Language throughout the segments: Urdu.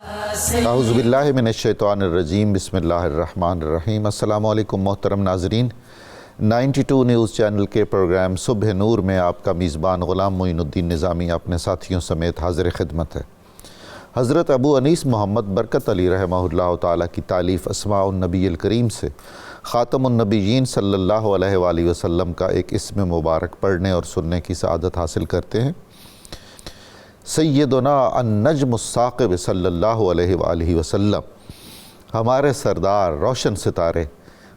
اعوذ باللہ من الشیطان الرجیم، بسم اللہ الرحمن الرحیم۔ السلام علیکم محترم ناظرین، 92 نیوز چینل کے پروگرام صبح نور میں آپ کا میزبان غلام معین الدین نظامی اپنے ساتھیوں سمیت حاضر خدمت ہے۔ حضرت ابو انیس محمد برکت علی رحمہ اللہ تعالیٰ کی تالیف اسماء النبی الکریم سے خاتم النبیین صلی اللہ علیہ وآلہ وسلم کا ایک اسم مبارک پڑھنے اور سننے کی سعادت حاصل کرتے ہیں۔ سیدنا النجم الثاقب صلی اللہ علیہ وآلہ وسلم، ہمارے سردار روشن ستارے،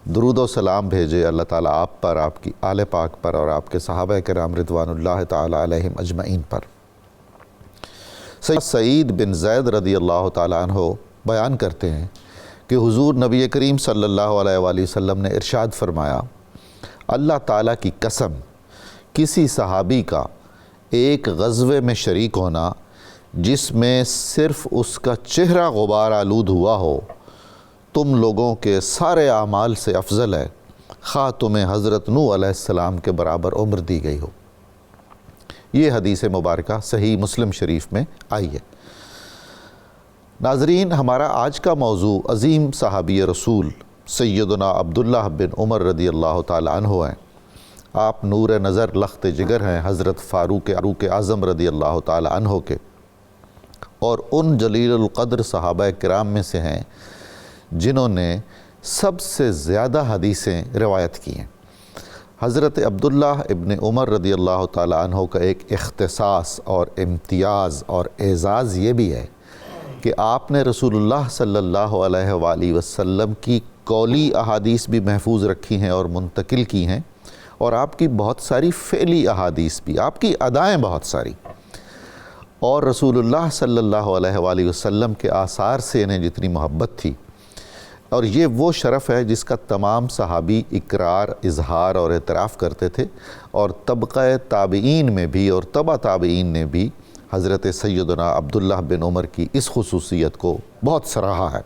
درود و سلام بھیجے اللہ تعالیٰ آپ پر، آپ کی آل پاک پر اور آپ کے صحابہ کرام رضوان اللہ تعالیٰ علیہم اجمعین پر۔ سعید بن زید رضی اللہ تعالیٰ عنہ بیان کرتے ہیں کہ حضور نبی کریم صلی اللہ علیہ وآلہ وسلم نے ارشاد فرمایا، اللہ تعالیٰ کی قسم، کسی صحابی کا ایک غزوے میں شریک ہونا جس میں صرف اس کا چہرہ غبار آلود ہوا ہو، تم لوگوں کے سارے اعمال سے افضل ہے، خواہ تمہیں حضرت نوح علیہ السلام کے برابر عمر دی گئی ہو۔ یہ حدیث مبارکہ صحیح مسلم شریف میں آئی ہے۔ ناظرین، ہمارا آج کا موضوع عظیم صحابی رسول سیدنا عبداللہ بن عمر رضی اللہ تعالیٰ عنہ ہیں۔ آپ نور نظر لخت جگر ہیں حضرت فاروق اعظم رضی اللہ تعالیٰ عنہ کے، اور ان جلیل القدر صحابہ کرام میں سے ہیں جنہوں نے سب سے زیادہ حدیثیں روایت کی ہیں۔ حضرت عبداللہ ابن عمر رضی اللہ تعالیٰ عنہ کا ایک اختصاص اور امتیاز اور اعزاز یہ بھی ہے کہ آپ نے رسول اللہ صلی اللہ علیہ وآلہ وسلم کی قولی احادیث بھی محفوظ رکھی ہیں اور منتقل کی ہیں، اور آپ کی بہت ساری فعلی احادیث بھی، آپ کی ادائیں بہت ساری، اور رسول اللہ صلی اللہ علیہ وآلہ وسلم کے آثار سے انہیں جتنی محبت تھی، اور یہ وہ شرف ہے جس کا تمام صحابی اقرار، اظہار اور اعتراف کرتے تھے، اور طبقہ تابعین میں بھی اور تبع تابعین نے بھی حضرت سیدنا عبداللہ بن عمر کی اس خصوصیت کو بہت سراہا ہے۔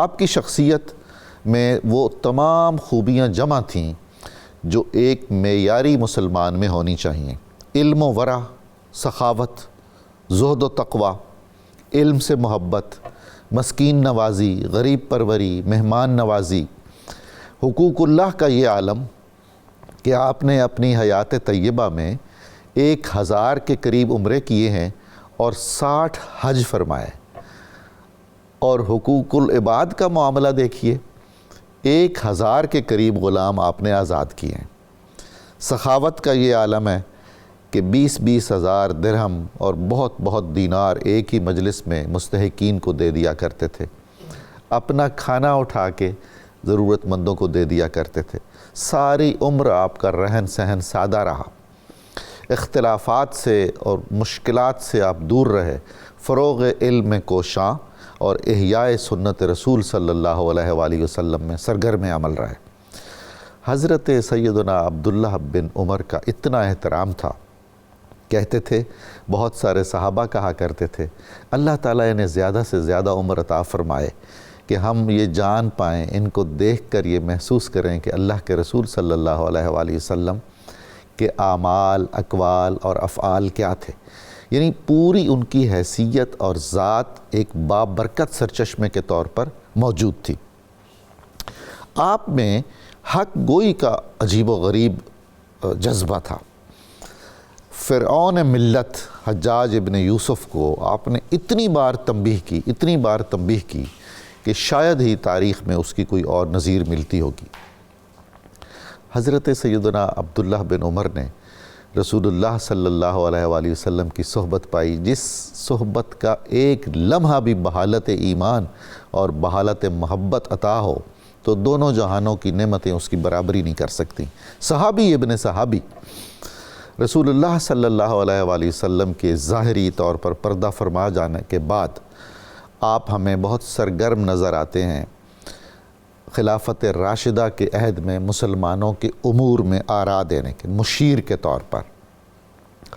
آپ کی شخصیت میں وہ تمام خوبیاں جمع تھیں جو ایک معیاری مسلمان میں ہونی چاہیے: علم و ورع، سخاوت، زہد و تقوی، علم سے محبت، مسکین نوازی، غریب پروری، مہمان نوازی، حقوق اللہ کا یہ عالم کہ آپ نے اپنی حیات طیبہ میں 1000 کے قریب عمرے کیے ہیں اور 60 حج فرمائے، اور حقوق العباد کا معاملہ دیکھیے، 1000 کے قریب غلام آپ نے آزاد کیے ہیں۔ سخاوت کا یہ عالم ہے کہ 20 ہزار درہم اور بہت دینار ایک ہی مجلس میں مستحقین کو دے دیا کرتے تھے، اپنا کھانا اٹھا کے ضرورت مندوں کو دے دیا کرتے تھے۔ ساری عمر آپ کا رہن سہن سادہ رہا، اختلافات سے اور مشکلات سے آپ دور رہے، فروغ علم کوشاں اور احیاء سنت رسول صلی اللہ علیہ وآلہ وسلم میں سرگرم عمل رہے۔ حضرت سیدنا عبداللہ بن عمر کا اتنا احترام تھا، کہتے تھے، بہت سارے صحابہ کہا کرتے تھے، اللہ تعالیٰ انہیں زیادہ سے زیادہ عمر عطا فرمائے کہ ہم یہ جان پائیں، ان کو دیکھ کر یہ محسوس کریں کہ اللہ کے رسول صلی اللہ علیہ وآلہ وسلم کے اعمال، اقوال اور افعال کیا تھے، یعنی پوری ان کی حیثیت اور ذات ایک بابرکت سرچشمے کے طور پر موجود تھی۔ آپ میں حق گوئی کا عجیب و غریب جذبہ تھا۔ فرعون ملت حجاج ابن یوسف کو آپ نے اتنی بار تنبیہ کی کہ شاید ہی تاریخ میں اس کی کوئی اور نظیر ملتی ہوگی۔ حضرت سیدنا عبداللہ بن عمر نے رسول اللہ صلی اللہ علیہ وآلہ وسلم کی صحبت پائی، جس صحبت کا ایک لمحہ بھی بحالت ایمان اور بحالت محبت عطا ہو تو دونوں جہانوں کی نعمتیں اس کی برابری نہیں کر سکتی۔ صحابی ابن صحابی، رسول اللہ صلی اللہ علیہ وآلہ وسلم کے ظاہری طور پر پردہ فرما جانے کے بعد آپ ہمیں بہت سرگرم نظر آتے ہیں خلافت راشدہ کے عہد میں مسلمانوں کے امور میں آراء دینے کے مشیر کے طور پر۔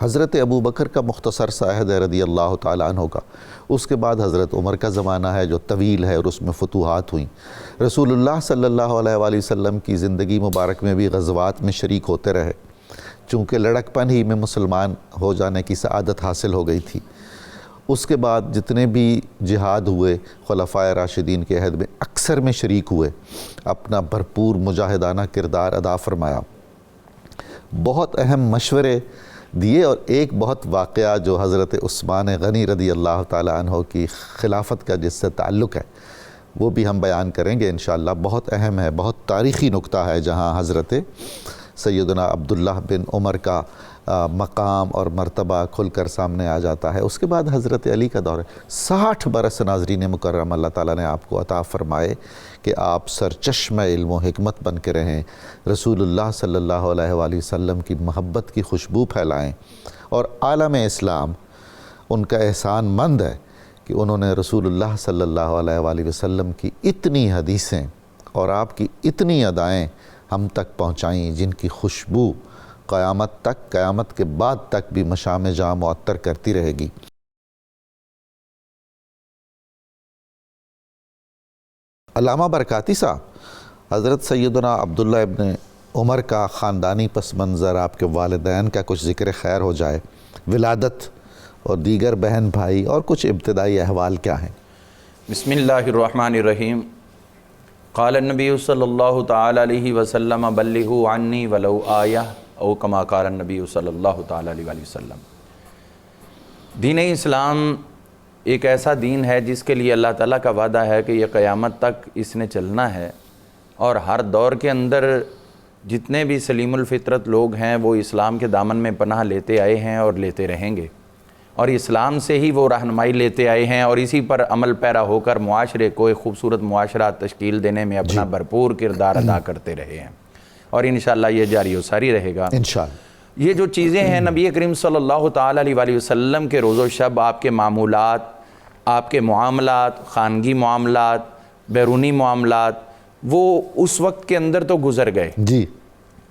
حضرت ابو بکر کا مختصر سا عہد ہے رضی اللہ تعالیٰ عنہ کا، اس کے بعد حضرت عمر کا زمانہ ہے جو طویل ہے اور اس میں فتوحات ہوئیں۔ رسول اللہ صلی اللہ علیہ وآلہ وسلم کی زندگی مبارک میں بھی غزوات میں شریک ہوتے رہے، چونکہ لڑکپن ہی میں مسلمان ہو جانے کی سعادت حاصل ہو گئی تھی۔ اس کے بعد جتنے بھی جہاد ہوئے خلفائے راشدین کے عہد میں اکثر میں شریک ہوئے، اپنا بھرپور مجاہدانہ کردار ادا فرمایا، بہت اہم مشورے دیے، اور ایک بہت واقعہ جو حضرت عثمان غنی رضی اللہ تعالیٰ عنہ کی خلافت کا جس سے تعلق ہے وہ بھی ہم بیان کریں گے انشاءاللہ۔ بہت اہم ہے، بہت تاریخی نقطہ ہے، جہاں حضرت سیدنا عبداللہ بن عمر کا مقام اور مرتبہ کھل کر سامنے آ جاتا ہے۔ اس کے بعد حضرت علی کا دور ہے۔ 60 برس ناظرین مکرم اللہ تعالیٰ نے آپ کو عطا فرمائے کہ آپ سرچشمہ علم و حکمت بن کے رہیں، رسول اللہ صلی اللہ علیہ وآلہ وسلم کی محبت کی خوشبو پھیلائیں، اور عالم اسلام ان کا احسان مند ہے کہ انہوں نے رسول اللہ صلی اللہ علیہ وآلہ وسلم کی اتنی حدیثیں اور آپ کی اتنی ادائیں ہم تک پہنچائیں، جن کی خوشبو قیامت تک، قیامت کے بعد تک بھی مشام جاں معطر کرتی رہے گی۔ علامہ برکاتی صاحب، حضرت سیدنا عبداللہ ابن عمر کا خاندانی پس منظر، آپ کے والدین کا کچھ ذکر خیر ہو جائے، ولادت اور دیگر بہن بھائی اور کچھ ابتدائی احوال کیا ہیں؟ بسم اللہ الرحمن الرحیم۔ قال النبی صلی اللہ تعالی علیہ وسلم بلغوا عنی ولو آیہ او کما قال النبی صلی اللہ تعالی علیہ وسلم۔ دین اسلام ایک ایسا دین ہے جس کے لیے اللہ تعالیٰ کا وعدہ ہے کہ یہ قیامت تک اس نے چلنا ہے، اور ہر دور کے اندر جتنے بھی سلیم الفطرت لوگ ہیں وہ اسلام کے دامن میں پناہ لیتے آئے ہیں اور لیتے رہیں گے، اور اسلام سے ہی وہ رہنمائی لیتے آئے ہیں، اور اسی پر عمل پیرا ہو کر معاشرے کو ایک خوبصورت معاشرہ تشکیل دینے میں اپنا بھرپور کردار ادا کرتے رہے ہیں، اور انشاءاللہ یہ جاری و ساری رہے گا انشاءاللہ۔ یہ جو چیزیں ہیں نبی کریم صلی اللہ تعالی علیہ وآلہ وسلم کے روز و شب، آپ کے معمولات، آپ کے معاملات، خانگی معاملات، بیرونی معاملات، وہ اس وقت کے اندر تو گزر گئے جی۔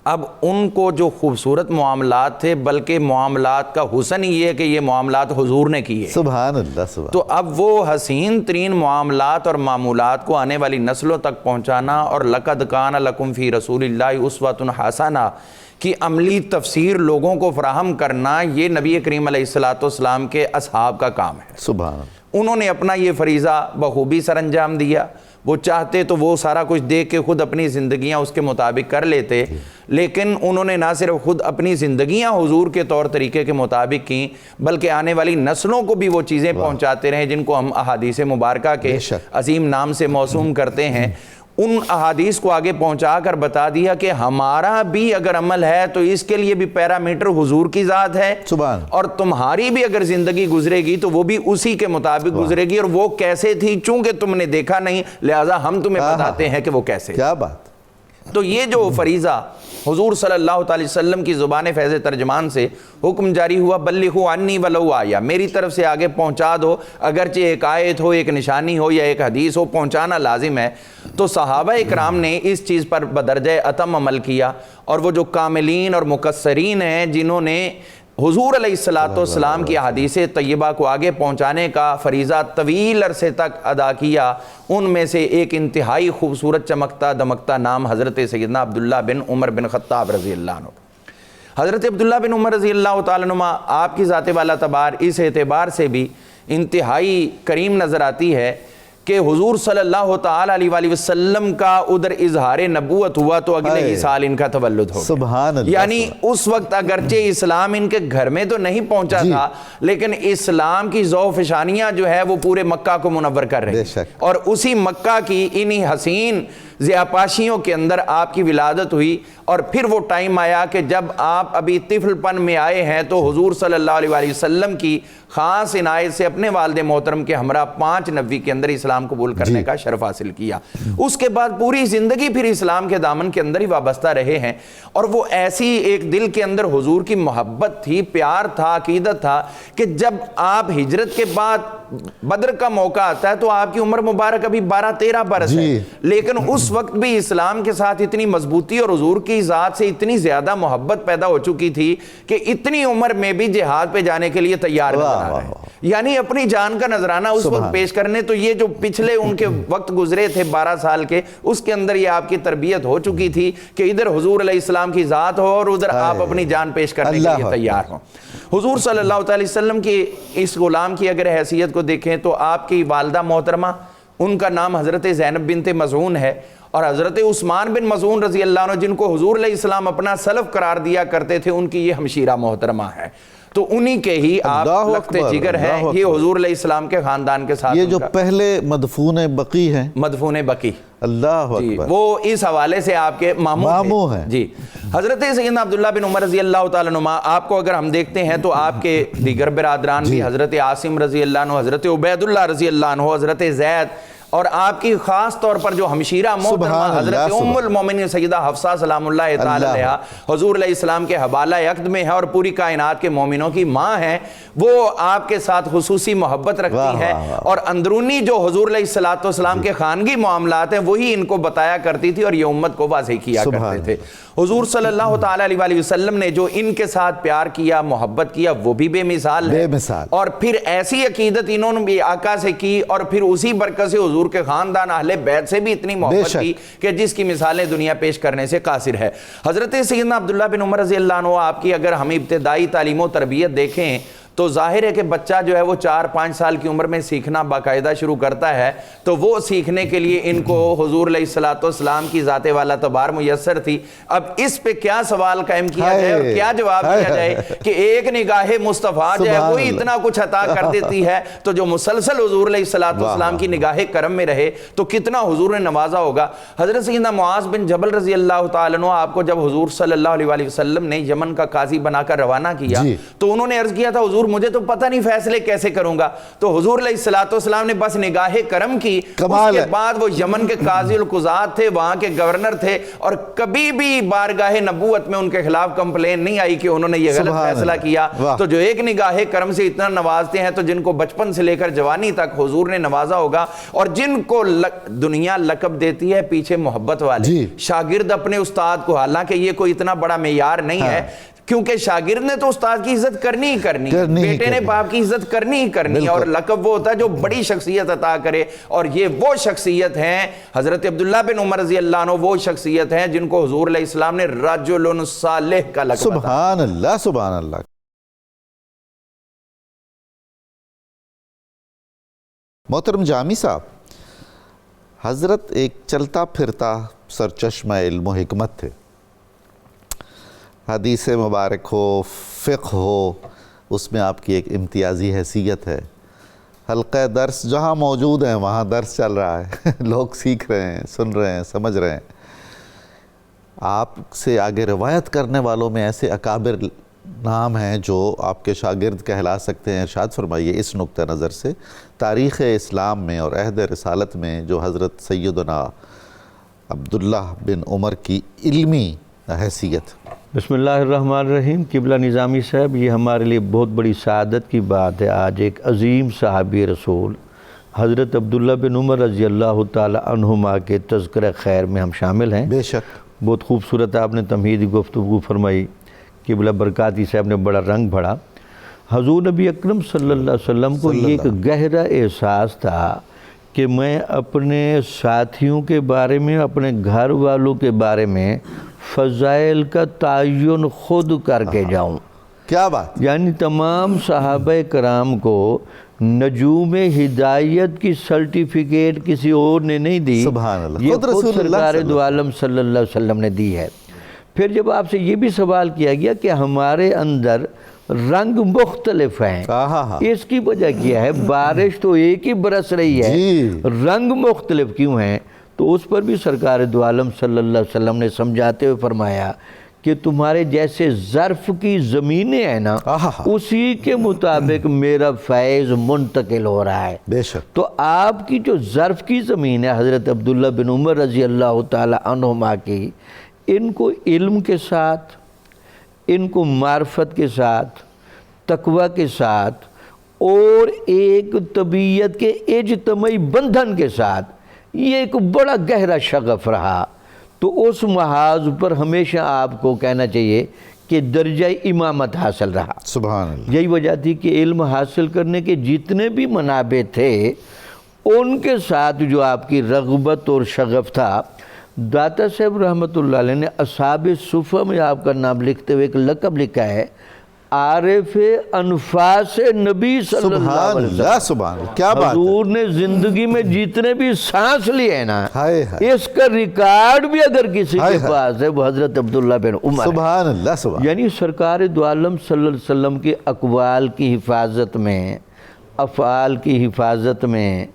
اب ان کو جو خوبصورت معاملات تھے، بلکہ معاملات کا حسن یہ ہے کہ یہ معاملات حضور نے کیے، سبحان اللہ سبحان۔ تو اب وہ حسین ترین معاملات اور معمولات کو آنے والی نسلوں تک پہنچانا، اور لَقَدْ كَانَ لَكُمْ فِي رَسُولِ اللَّهِ أُسْوَةٌ حَسَنَةٌ کی عملی تفسیر لوگوں کو فراہم کرنا، یہ نبی کریم علیہ السلام کے اصحاب کا کام ہے۔ سبحان اللہ۔ انہوں نے اپنا یہ فریضہ بخوبی سر انجام دیا۔ وہ چاہتے تو وہ سارا کچھ دیکھ کے خود اپنی زندگیاں اس کے مطابق کر لیتے، لیکن انہوں نے نہ صرف خود اپنی زندگیاں حضور کے طور طریقے کے مطابق کیں، بلکہ آنے والی نسلوں کو بھی وہ چیزیں پہنچاتے رہے جن کو ہم احادیث مبارکہ کے عظیم نام سے موسوم کرتے ہیں۔ ان احادیث کو آگے پہنچا کر بتا دیا کہ ہمارا بھی اگر عمل ہے تو اس کے لیے بھی پیرامیٹر حضور کی ذات ہے، اور تمہاری بھی اگر زندگی گزرے گی تو وہ بھی اسی کے مطابق گزرے گی، اور وہ کیسے تھی چونکہ تم نے دیکھا نہیں، لہٰذا ہم تمہیں بتاتے ہیں کہ وہ کیسے۔ کیا بات! تو یہ جو فریضہ حضور صلی اللہ تعالی وسلم کی زبان فیض ترجمان سے حکم جاری ہوا، بلغوا عنی ولو آیہ، میری طرف سے آگے پہنچا دو، اگرچہ ایک آیت ہو، ایک نشانی ہو یا ایک حدیث ہو، پہنچانا لازم ہے۔ تو صحابہ اکرام نے اس چیز پر بدرجہ اتم عمل کیا، اور وہ جو کاملین اور مقصرین ہیں جنہوں نے حضور علیہ السلام کی حدیث طیبہ کو آگے پہنچانے کا فریضہ طویل عرصے تک ادا کیا، ان میں سے ایک انتہائی خوبصورت چمکتا دمکتا نام حضرت سیدنا عبداللہ بن عمر بن خطاب رضی اللہ عنہ۔ حضرت عبداللہ بن عمر رضی اللہ تعالیٰ عنہ آپ کی ذات والا تبار اس اعتبار سے بھی انتہائی کریم نظر آتی ہے کہ حضور صلی اللہ تعالی علیہ وآلہ وسلم کا ادھر اظہار نبوت ہوا تو اگلے ہی سال ان کا تولد ہو گیا۔ یعنی اس وقت اگرچہ اسلام ان کے گھر میں تو نہیں پہنچا تھا، لیکن اسلام کی ذو فشانیاں جو ہے وہ پورے مکہ کو منور کر رہی ہیں، اور اسی مکہ کی انہی حسین ضیاپاشیوں کے اندر آپ کی ولادت ہوئی۔ اور پھر وہ ٹائم آیا کہ جب آپ ابھی طفل پن میں آئے ہیں تو حضور صلی اللہ علیہ وآلہ وسلم کی خاص عنایت سے اپنے والد محترم کے ہمراہ 5 نویں کے اندر اسلام قبول کرنے کا شرف حاصل کیا۔ اس کے بعد پوری زندگی پھر اسلام کے دامن کے اندر ہی وابستہ رہے ہیں، اور وہ ایسی ایک دل کے اندر حضور کی محبت تھی، پیار تھا، عقیدت تھا کہ جب آپ ہجرت کے بعد بدر کا موقع آتا ہے تو آپ کی عمر مبارک ابھی 12-13 برس ہے، لیکن اس وقت بھی اسلام کے ساتھ اتنی مضبوطی اور حضور کی ذات سے اتنی زیادہ محبت پیدا ہو چکی تھی کہ اتنی عمر میں بھی جہاد پہ جانے کے لیے تیار نظر آ رہے ہیں، یعنی اپنی جان کا نذرانہ اس وقت پیش کرنے۔ تو یہ جو پچھلے ان کے وقت گزرے تھے 12 سال کے، اس کے اندر یہ آپ کی تربیت ہو چکی تھی کہ ادھر حضور علیہ السلام کی ذات ہو اور ادھر آپ اپنی جان پیش کرنے کے لیے تیار ہوں۔ حضور صلی اللہ علیہ وسلم کی اس غلام کی اگر حیثیت کو دیکھیں تو آپ کی والدہ محترمہ، ان کا نام حضرت زینب بنت مظعون ہے، اور حضرت عثمان بن مظعون رضی اللہ عنہ جن کو حضور علیہ السلام اپنا سلف قرار دیا کرتے تھے، ان کی یہ ہمشیرہ محترمہ ہے، تو انہی کے ہی آپ لخت جگر ہیں۔ یہ حضور علیہ السلام کے خاندان کے ساتھ یہ جو پہلے مدفون بقی ہیں، مدفون بقی، اللہ اکبر، وہ اس حوالے سے آپ کے ماموں ہیں جی۔ حضرت سیدنا عبداللہ بن عمر رضی اللہ تعالیٰ عنہ، آپ کو اگر ہم دیکھتے ہیں تو آپ کے دیگر برادران بھی حضرت عاصم رضی اللہ عنہ، حضرت عبید اللہ رضی اللہ عنہ، حضرت زید، اور آپ کی خاص طور پر جو ہمشیرہ محترمہ حضرت ام المومنین سیدہ حفصہ سلام اللہ تعالی علیہا حضور علیہ السلام کے حوالہ عقد میں ہے اور پوری کائنات کے مومنوں کی ماں ہیں، وہ آپ کے ساتھ خصوصی محبت رکھتی ہیں، اور اندرونی جو حضور علیہ السلام کے خانگی معاملات ہیں وہی ان کو بتایا کرتی تھی اور یہ امت کو واضح کیا کرتے تھے۔ حضور صلی اللہ تعالیٰ علیہ وسلم نے جو ان کے ساتھ پیار کیا، محبت کیا، وہ بھی بے مثال ہے، اور پھر ایسی عقیدت انہوں نے بھی آقا سے کی، اور پھر اسی برکت سے حضور کے خاندان اہل بیت سے بھی اتنی محبت کی کہ جس کی مثالیں دنیا پیش کرنے سے قاصر ہے۔ حضرت سیدنا عبداللہ بن عمر رضی اللہ عنہ، آپ کی اگر ہم ابتدائی تعلیم و تربیت دیکھیں تو ظاہر ہے کہ بچہ جو ہے وہ 4-5 سال کی عمر میں سیکھنا باقاعدہ شروع کرتا ہے، تو وہ سیکھنے کے لیے ان کو حضور علیہ السلام کی ذات والا تبار میسر تھی۔ اب اس پہ کیا سوال قائم کیا جائے اور کیا جواب دیا جائے کہ ایک نگاہ مصطفیٰ جو ہے وہی اتنا کچھ عطا کر دیتی ہے، تو جو مسلسل حضور علیہ السلام کی نگاہ کرم میں رہے تو کتنا حضور نے نوازا ہوگا۔ حضرت سیدنا معاذ بن جبل رضی اللہ تعالیٰ عنہ، آپ کو جب حضور صلی اللہ علیہ وسلم نے یمن کا قاضی بنا کر روانہ کیا تو انہوں نے عرض کیا تھا حضور مجھے تو پتہ نہیں فیصلے کیسے کروں گا، تو حضور علیہ السلام نے بس نگاہ کرم کی، اس کے بعد وہ یمن کے قاضی القضات تھے، وہاں کے گورنر تھے، اور کبھی بھی بارگاہ نبوت میں ان کے خلاف کمپلین نہیں آئی کہ انہوں نے یہ غلط فیصلہ کیا۔ تو جو ایک نگاہ کرم سے اتنا نوازتے ہیں تو جن کو بچپن سے لے کر جوانی تک حضور نے نوازا ہوگا، اور جن کو دنیا لقب دیتی ہے پیچھے محبت والے شاگرد اپنے استاد کو، حالانکہ یہ کوئی اتنا بڑا معیار نہیں ہے، کیونکہ شاگرد نے تو استاد کی عزت کرنی ہی کرنی، بیٹے نے باپ کی عزت کرنی ہی کرنی، اور لقب وہ ہوتا ہے جو بڑی شخصیت عطا کرے، اور یہ وہ شخصیت ہیں حضرت عبداللہ بن عمر رضی اللہ عنہ، وہ شخصیت ہیں جن کو حضور علیہ السلام نے رجل صالح کا لقب عطا۔ سبحان اللہ، سبحان اللہ۔ محترم جامی صاحب، حضرت ایک چلتا پھرتا سرچشمہ علم و حکمت تھے، حدیث مبارک ہو، فقہ ہو، اس میں آپ کی ایک امتیازی حیثیت ہے۔ حلقہ درس جہاں موجود ہیں وہاں درس چل رہا ہے، لوگ سیکھ رہے ہیں، سن رہے ہیں، سمجھ رہے ہیں۔ آپ سے آگے روایت کرنے والوں میں ایسے اکابر نام ہیں جو آپ کے شاگرد کہلا سکتے ہیں، ارشاد فرمائیے اس نقطہ نظر سے تاریخ اسلام میں اور عہد رسالت میں جو حضرت سیدنا عبداللہ بن عمر کی علمی حیثیت۔ بسم اللہ الرحمن الرحیم۔ قبلہ نظامی صاحب، یہ ہمارے لیے بہت بڑی سعادت کی بات ہے، آج ایک عظیم صحابی رسول حضرت عبداللہ بن عمر رضی اللہ تعالی عنہما کے تذکرہ خیر میں ہم شامل ہیں۔ بے شک بہت خوبصورت آپ نے تمہیدی گفتگو فرمائی، قبلہ برکاتی صاحب نے بڑا رنگ بھرا۔ حضور نبی اکرم صلی اللہ علیہ وسلم کو یہ ایک گہرا احساس تھا کہ میں اپنے ساتھیوں کے بارے میں، اپنے گھر والوں کے بارے میں فضائل کا تعین خود کر کے جاؤں۔ کیا بات، یعنی تمام صحابہ کرام کو نجوم ہدایت کی سرٹیفکیٹ کسی اور نے نہیں دی، سبحان اللہ، یہ خود خود رسول اللہ سرکار دو عالم صلی اللہ علیہ وسلم نے دی ہے۔ پھر جب آپ سے یہ بھی سوال کیا گیا کہ ہمارے اندر رنگ مختلف ہیں، اس کی وجہ کیا ہے؟ بارش تو ایک ہی برس رہی ہے، رنگ مختلف کیوں ہیں؟ تو اس پر بھی سرکار دو عالم صلی اللہ علیہ وسلم نے سمجھاتے ہوئے فرمایا کہ تمہارے جیسے ظرف کی زمینیں ہیں نا، اسی کے مطابق میرا فیض منتقل ہو رہا ہے۔ بے شک۔ تو آپ کی جو ظرف کی زمین ہے حضرت عبداللہ بن عمر رضی اللہ تعالی عنہما کی، ان کو علم کے ساتھ، ان کو معرفت کے ساتھ، تقوی کے ساتھ، اور ایک طبیعت کے اجتماعی بندھن کے ساتھ یہ ایک بڑا گہرا شغف رہا۔ تو اس محاذ پر ہمیشہ آپ کو کہنا چاہیے کہ درجہ امامت حاصل رہا۔ سبحان اللہ۔ یہی وجہ تھی کہ علم حاصل کرنے کے جتنے بھی منابع تھے ان کے ساتھ جو آپ کی رغبت اور شغف تھا، داتا صاحب رحمۃ اللہ علیہ نے اصحاب صفہ میں آپ کا نام لکھتے ہوئے ایک لقب لکھا ہے، عارف انفاس نبی صلی اللہ سبحان علیہ اللہ، وسلم، سبحان اللہ، کیا بات ہے۔ حضور نے زندگی میں جتنے بھی سانس لیے ہیں نا، ہائے ہائے، اس کا ریکارڈ بھی اگر کسی ہائے کے ہائے، پاس ہے وہ حضرت عبداللہ بن عمر ہے۔ سبحان اللہ، سبحان یعنی سرکار دو عالم صلی اللہ علیہ وسلم کے اقوال کی حفاظت میں، افعال کی حفاظت میں،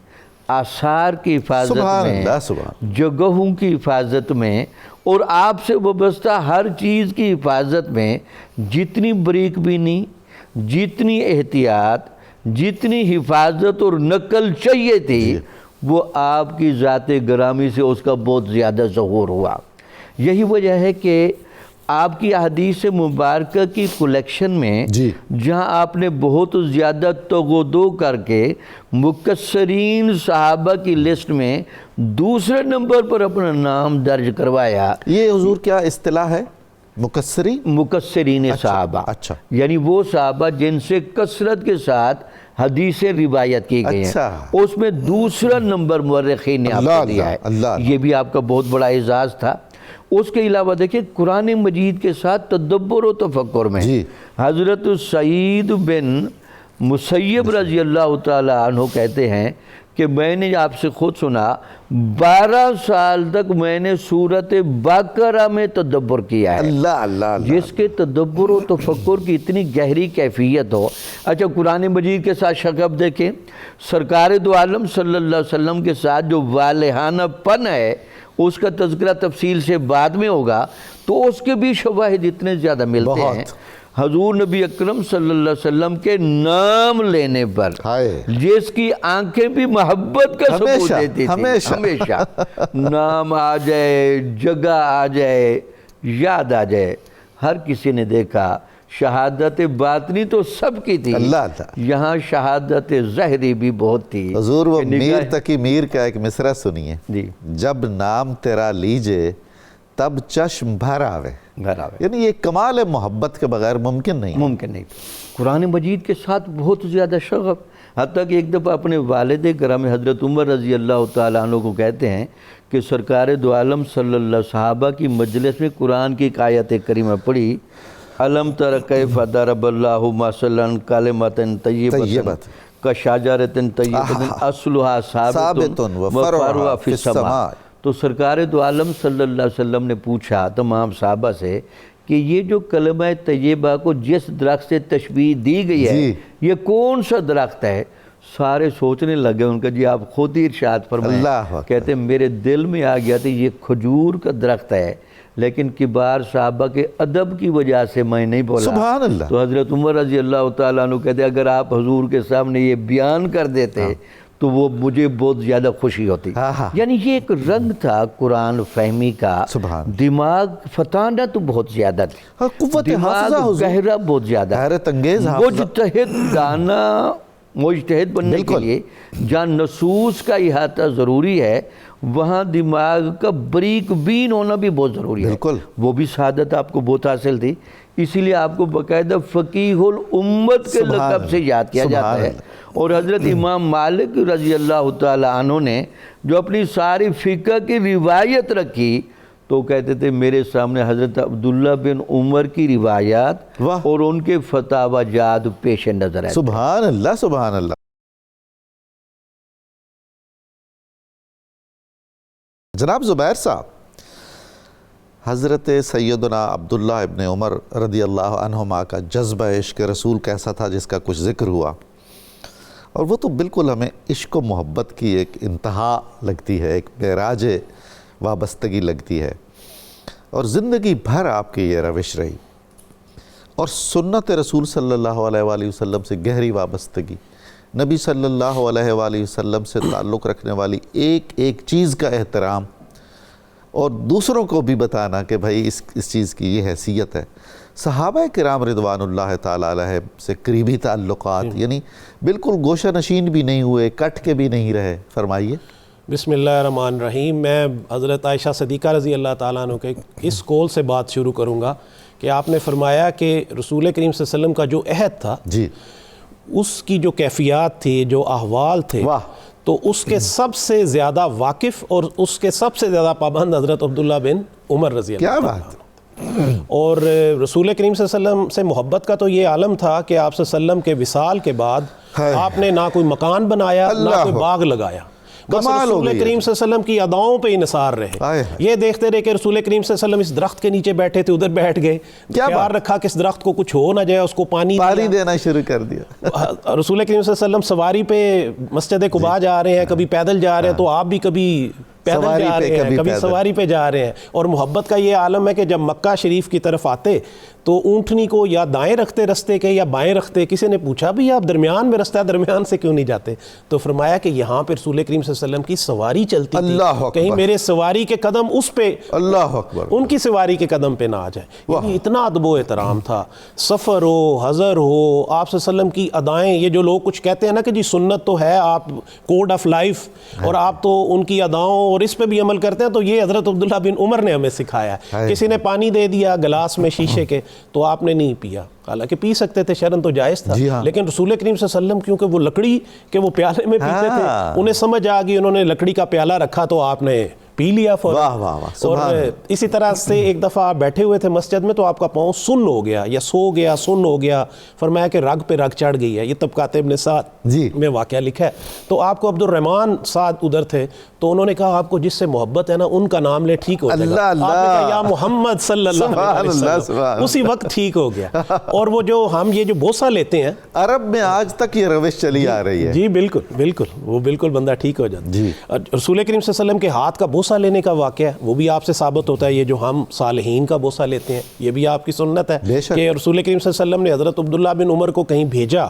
آثار کی حفاظت سبحان میں، اللہ، سبحان جگہوں کی حفاظت میں، اور آپ سے وابستہ ہر چیز کی حفاظت میں جتنی باریک بینی، جتنی احتیاط، جتنی حفاظت اور نقل چاہیے تھی، وہ آپ کی ذات گرامی سے اس کا بہت زیادہ ظہور ہوا۔ یہی وجہ ہے کہ آپ کی احادیث مبارکہ کی کلیکشن میں جی، جہاں آپ نے بہت زیادہ تغدو کر کے مکثرین صحابہ کی لسٹ میں دوسرے نمبر پر اپنا نام درج کروایا، یہ حضور کیا اصطلاح ہے؟ مکثری؟ مکثرین صحابہ، اچھا، یعنی وہ صحابہ جن سے کثرت کے ساتھ حدیثیں روایت کی گئی ہیں، اچھا، اس میں دوسرا نمبر مورخین نے آپ اللہ کو دیا ہے۔ اللہ اللہ، یہ بھی آپ کا بہت بڑا اعزاز تھا۔ اس کے علاوہ دیکھیں قرآن مجید کے ساتھ تدبر و تفکر میں جی، حضرت سعید بن مسیب رضی اللہ تعالی عنہ کہتے ہیں کہ میں نے آپ سے خود سنا 12 سال تک میں نے سورۃ بقرہ میں تدبر کیا ہے، اللہ اللہ اللہ، جس کے تدبر و تفکر کی اتنی گہری کیفیت ہو۔ اچھا قرآن مجید کے ساتھ شغف دیکھیں، سرکار دو عالم صلی اللہ علیہ وسلم کے ساتھ جو والہانہ پن ہے اس کا تذکرہ تفصیل سے بعد میں ہوگا، تو اس کے بھی شواہد اتنے زیادہ ملتے ہیں۔ بہت۔ حضور نبی اکرم صلی اللہ علیہ وسلم کے نام لینے پر ہائے، جس کی آنکھیں بھی محبت کا ثبوت ہمیشہ، دیتی تھی، ہمیشہ۔ ہمیشہ نام آ جائے، جگہ آ جائے، یاد آ جائے، ہر کسی نے دیکھا۔ شہادت باطنی تو سب کی تھی، اللہ اللہ، یہاں شہادت ظاہری بھی بہت تھی۔ حضور وہ کہ نگاہ- میر تقی میر کا ایک مصرع سنیے، جی، جب نام تیرا لیجے تب چشم بھر آوے، گھر آوے، یعنی یہ کمال محبت کے بغیر ممکن نہیں ہے۔ ممکن نہیں۔ قرآن مجید کے ساتھ بہت زیادہ شغف، حتیٰ کہ ایک دفعہ اپنے والد گرامی حضرت عمر رضی اللہ تعالیٰ عنہ کو کہتے ہیں کہ سرکار دو عالم صلی اللہ صحابہ کی مجلس میں قرآن کی ایک آیت کریمہ پڑھی، الم تر کیف ضرب اللہ مثلا کلمۃ طیبۃ کشجرۃ طیبۃ اصلھا ثابت وفرعها فی السماء۔ تو سرکار دو عالم صلی اللہ علیہ وسلم نے پوچھا تمام صحابہ سے کہ یہ جو کلمہ طیبہ کو جس درخت سے تشبیہ دی گئی ہے یہ کون سا درخت ہے؟ سارے سوچنے لگے، ان کا جی آپ خود ہی ارشاد فرمائیں۔ کہتے ہیں میرے دل میں آ گیا تھا یہ کھجور کا درخت ہے، لیکن کبار صحابہ کے ادب کی وجہ سے میں نہیں بولا۔ سبحان اللہ۔ تو حضرت عمر رضی اللہ تعالیٰ عنہ کہتے ہیں اگر آپ حضور کے سامنے یہ بیان کر دیتے تو وہ مجھے بہت زیادہ خوشی ہوتی۔ یعنی یہ ایک رنگ تھا قرآن فہمی کا، دماغ فتانہ تو بہت زیادہ تھی، قوت دماغ گہرا بہت زیادہ، حیرت انگیز مجتہد دانا، مجتہد بننے کے لیے جہاں نصوص کا احاطہ ضروری ہے وہاں دماغ کا بریک بین ہونا بھی بہت ضروری ہے۔ وہ بھی سعادت آپ کو بہت حاصل تھی، اسی لیے آپ کو باقاعدہ فقیہ الامت کے لقب سے یاد کیا جاتا ہے۔ اور حضرت امام مالک رضی اللہ تعالی عنہ نے جو اپنی ساری فقہ کی روایت رکھی تو کہتے تھے میرے سامنے حضرت عبداللہ بن عمر کی روایات اور ان کے فتاوی جات پیش نظر ہے۔ سبحان اللہ، سبحان اللہ۔ جناب زبیر صاحب، حضرت سیدنا عبداللہ ابن عمر رضی اللہ عنہما کا جذبہ عشق رسول کیسا تھا جس کا کچھ ذکر ہوا، اور وہ تو بالکل ہمیں عشق و محبت کی ایک انتہا لگتی ہے، ایک معراج وابستگی لگتی ہے، اور زندگی بھر آپ کی یہ روش رہی، اور سنت رسول صلی اللہ علیہ وآلہ وسلم سے گہری وابستگی، نبی صلی اللہ علیہ وآلہ وسلم سے تعلق رکھنے والی ایک ایک چیز کا احترام، اور دوسروں کو بھی بتانا کہ بھائی اس چیز کی یہ حیثیت ہے۔ صحابہ کرام رضوان اللہ تعالیٰ علیہ سے قریبی تعلقات، یعنی بالکل گوشہ نشین بھی نہیں ہوئے، کٹ کے بھی نہیں رہے، فرمائیے۔ بسم اللہ الرحمن الرحیم۔ میں حضرت عائشہ صدیقہ رضی اللہ تعالیٰ عنہ کے اس قول سے بات شروع کروں گا کہ آپ نے فرمایا کہ رسول کریم صلی اللہ علیہ وسلم کا جو عہد تھا جی، اس کی جو کیفیات تھی، جو احوال تھے، تو اس کے سب سے زیادہ واقف اور اس کے سب سے زیادہ پابند حضرت عبداللہ بن عمر رضی اللہ کیا عنہ۔ بات، اور رسول کریم صلی اللہ علیہ وسلم سے محبت کا تو یہ عالم تھا کہ آپ صلی اللہ علیہ وسلم کے وصال کے بعد آپ نے نہ کوئی مکان بنایا نہ کوئی باغ لگایا، بس رسول کریم صلی اللہ علیہ وسلم کی اداؤں پہ انحصار رہے. یہ دیکھتے رہے کہ رسول کریم صلی اللہ علیہ وسلم اس درخت کے نیچے بیٹھے تھے، ادھر بیٹھ گئے، خیال رکھا کہ اس درخت کو کچھ ہو نہ جائے، اس کو پانی دینا شروع کر دیا. رسول کریم صلی اللہ علیہ وسلم سواری پہ مسجد قباء جا رہے ہیں، کبھی پیدل جا رہے ہیں، تو آپ بھی کبھی پیدل جا رہے ہیں، کبھی سواری پہ جا رہے ہیں. اور محبت کا یہ عالم ہے کہ جب مکہ شریف کی طرف آتے تو اونٹنی کو یا دائیں رکھتے رستے کے یا بائیں رکھتے. کسی نے پوچھا بھی آپ درمیان میں رستہ ہے، درمیان سے کیوں نہیں جاتے؟ تو فرمایا کہ یہاں پہ رسول کریم صلی اللہ علیہ وسلم کی سواری چلتی تھی، کہیں میرے سواری کے قدم اس پہ، اللہ اکبر، ان کی سواری کے قدم پہ نہ آ جائے. یعنی اتنا ادب و احترام تھا. سفر ہو، حضر ہو، آپ صلی اللہ علیہ وسلم کی ادائیں، یہ جو لوگ کچھ کہتے ہیں نا کہ جی سنت تو ہے، آپ کوڈ آف لائف، اور آپ تو ان کی اداؤں اور اس پہ بھی عمل کرتے ہیں، تو یہ حضرت عبداللہ بن عمر نے ہمیں سکھایا. کسی نے پانی دے دیا گلاس میں شیشے کے تو آپ نے نہیں پیا، حالانکہ پی سکتے تھے، شرن تو جائز تھا، لیکن رسول کریم صلی اللہ علیہ وسلم کیونکہ وہ لکڑی کے وہ پیالے میں پیتے تھے، انہیں سمجھ آ گئی، انہوں نے لکڑی کا پیالہ رکھا تو آپ نے پی لیا فوراً. اور اسی طرح سے ایک دفعہ آپ بیٹھے ہوئے تھے مسجد میں تو آپ کا پاؤں سن ہو گیا یا سو گیا، سن ہو گیا، فرمایا کہ رگ پہ رگ چڑھ گئی ہے. یہ طبقات ابن سعد میں واقعہ لکھا ہے. تو آپ کو عبد الرحمن سعد ادھر تھے تو انہوں نے کہا آپ کو جس سے محبت ہے نا ان کا نام لے ٹھیک ہو جائے گا. آپ نے کہا یا محمد صلی اللہ علیہ وسلم، اسی وقت ٹھیک ہو گیا. اور وہ جو ہم یہ جو بوسہ لیتے ہیں عرب میں آج تک یہ روش چلی آ رہی ہے. جی بالکل بالکل، وہ بالکل بندہ ٹھیک ہو جاتا ہے. رسول کریم صلی اللہ علیہ وسلم کے ہاتھ کا بوسہ لینے کا واقعہ ہے، وہ بھی آپ سے ثابت ہوتا ہے. یہ جو ہم صالحین کا بوسہ لیتے ہیں یہ بھی آپ کی سنت ہے کہ رسول کریم صلی اللہ علیہ وسلم نے حضرت عبداللہ بن عمر کو کہیں بھیجا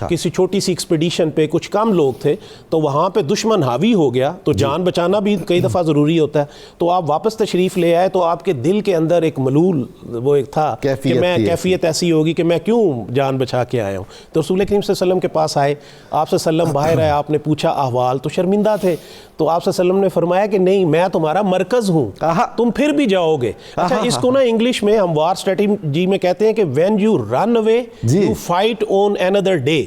کسی چھوٹی سی ایکسپیڈیشن پہ، کچھ کم لوگ تھے، تو وہاں پہ دشمن حاوی ہو گیا تو جان بچانا بھی کئی دفعہ ضروری ہوتا ہے. تو آپ واپس تشریف لے آئے تو آپ کے دل کے اندر ایک ملول وہ ایک تھا کہ میں کیفیت ایسی ہوگی کہ میں کیوں جان بچا کے آیا ہوں. تو رسول کریم صلی اللہ علیہ وسلم کے پاس آئے، آپ صلی اللہ علیہ وسلم باہر آئے، آپ نے پوچھا احوال، تو شرمندہ تھے. تو آپ صلی اللہ علیہ وسلم نے فرمایا کہ نہیں، میں تمہارا مرکز ہوں، تم پھر بھی جاؤ گے. اچھا اس کو نا انگلش میں ہم وار اسٹریٹجی میں کہتے ہیں کہ when you run away you fight on another day.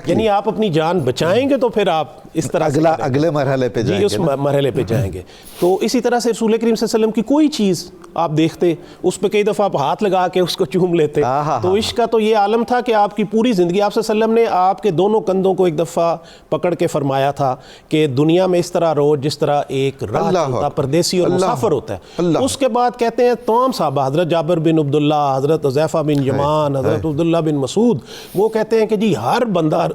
یعنی آپ اپنی جان بچائیں گے تو پھر آپ اس طرح اگلے مرحلے پہ جائیں گے، اس مرحلے پہ جائیں گے. تو اسی طرح سے رسول کریم صلی اللہ علیہ وسلم کی کوئی چیز آپ دیکھتے اس پہ کئی دفعہ آپ ہاتھ لگا کے اس کو چوم لیتے. تو عشق کا تو یہ عالم تھا کہ آپ کی پوری زندگی، آپ صلی اللہ علیہ وسلم نے آپ کے دونوں کندھوں کو ایک دفعہ پکڑ کے فرمایا تھا کہ دنیا میں اس طرح رہو جس طرح ایک راہ چلتا پردیسی اور مسافر ہوتا ہے. اس کے بعد کہتے ہیں تمام صحابہ، حضرت جابر بن عبداللہ، حضرت حذیفہ بن یمان، حضرت عبداللہ بن مسعود، وہ کہتے ہیں کہ جی ہر بندہ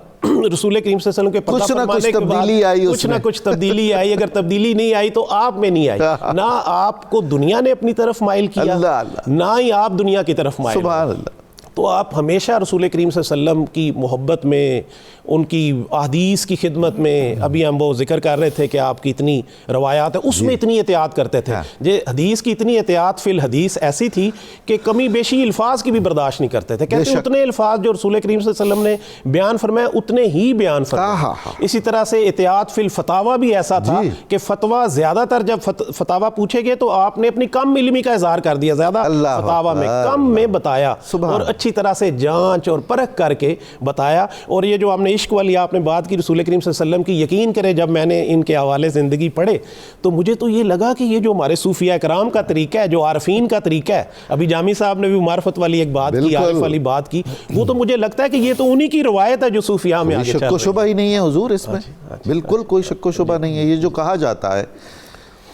رسول کریم صلی اللہ علیہ وسلم کے پتہ فرمانے کے بعد کچھ نہ کچھ تبدیلی آئی. اگر تبدیلی نہیں آئی تو آپ میں نہیں آئی. نہ آپ کو دنیا نے اپنی طرف مائل کیا، نہ ہی آپ دنیا کی طرف مائل. سبحان اللہ. تو آپ ہمیشہ رسول کریم صلی اللہ علیہ وسلم کی محبت میں، ان کی احادیث کی خدمت میں، ابھی ہم وہ ذکر کر رہے تھے کہ آپ کی اتنی روایات ہیں، اس میں اتنی احتیاط کرتے تھے. یہ حدیث کی اتنی احتیاط فی الحدیث ایسی تھی کہ کمی بیشی الفاظ کی بھی برداشت نہیں کرتے تھے. کہتے ہیں اتنے الفاظ جو رسول کریم صلی اللہ علیہ وسلم نے بیان فرمایا اتنے ہی بیان فرمایا. اسی طرح سے احتیاط فی الفتاوی بھی ایسا تھا کہ فتویٰ زیادہ تر جب فتاویٰ پوچھے گئے تو آپ نے اپنی کم علمی کا اظہار کر دیا، زیادہ فتاویٰ میں کم میں بتایا اور اچھی طرح سے جانچ اور پرکھ کر کے بتایا. اور یہ جو ہم نے عشق والی آپ نے بات کی رسول کریم صلی اللہ علیہ وسلم کی، یقین کرے جب میں نے ان کے حوالے زندگی پڑھے تو مجھے تو یہ لگا کہ یہ جو ہمارے صوفیاء کرام کا طریقہ ہے، جو عارفین کا طریقہ ہے، ابھی جامی صاحب نے بھی معرفت والی ایک بات کی، عارف والی بات کی، وہ تو مجھے لگتا ہے کہ یہ تو انہی کی روایت ہے جو صوفیاء میں آگے چل رہی ہے. شک و شبہ ہی نہیں ہے حضور اس میں، بالکل کوئی شک و شبہ نہیں ہے. یہ جو کہا جاتا ہے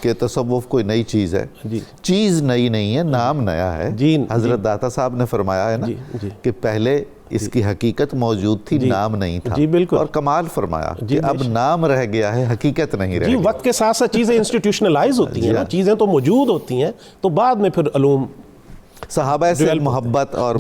کہ تصوف کوئی نئی چیز ہے، چیز نئی نہیں ہے، نام نیا ہے. حضرت داتا صاحب نے فرمایا ہے نا کہ پہلے اس کی حقیقت موجود تھی، نام نہیں تھا. اور کمال فرمایا کہ اب نام رہ گیا ہے، حقیقت نہیں رہ گئی. وقت کے ساتھ ساتھ چیزیں انسٹیٹیوشنلائز ہوتی ہیں، چیزیں تو موجود ہوتی ہیں تو بعد میں پھر علوم. صحابہ سے محبت اور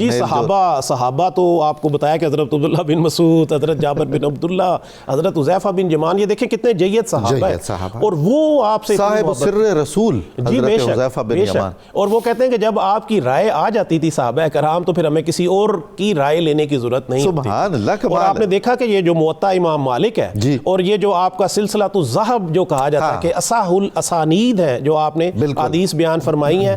صحابہ تو آپ کو بتایا کہ حضرت عبداللہ بن مسعود، حضرت جابر بن عبداللہ، حضرت حذیفہ بن یمان، یہ دیکھیں کتنے جید صحابہ ہیں. اور وہ آپ سے صاحب سر رسول حضرت حذیفہ بن یمان. اور وہ کہتے ہیں کہ جب آپ کی رائے آ جاتی تھی صحابہ کرام تو پھر ہمیں کسی اور کی رائے لینے کی ضرورت نہیں ہوتی. سبحان اللہ. اور آپ نے دیکھا کہ یہ جو موطا امام مالک ہے اور یہ جو آپ کا سلسلۃ الذہب جو کہا جاتا ہے کہ اصح الاسانید ہے جو آپ نے حدیث بیان فرمائی ہیں،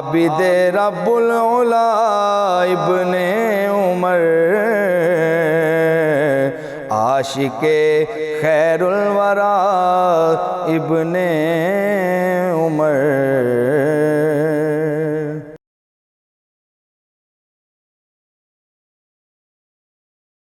عابد رب العلا ابن عمر، عاشق خیر الورا ابن عمر۔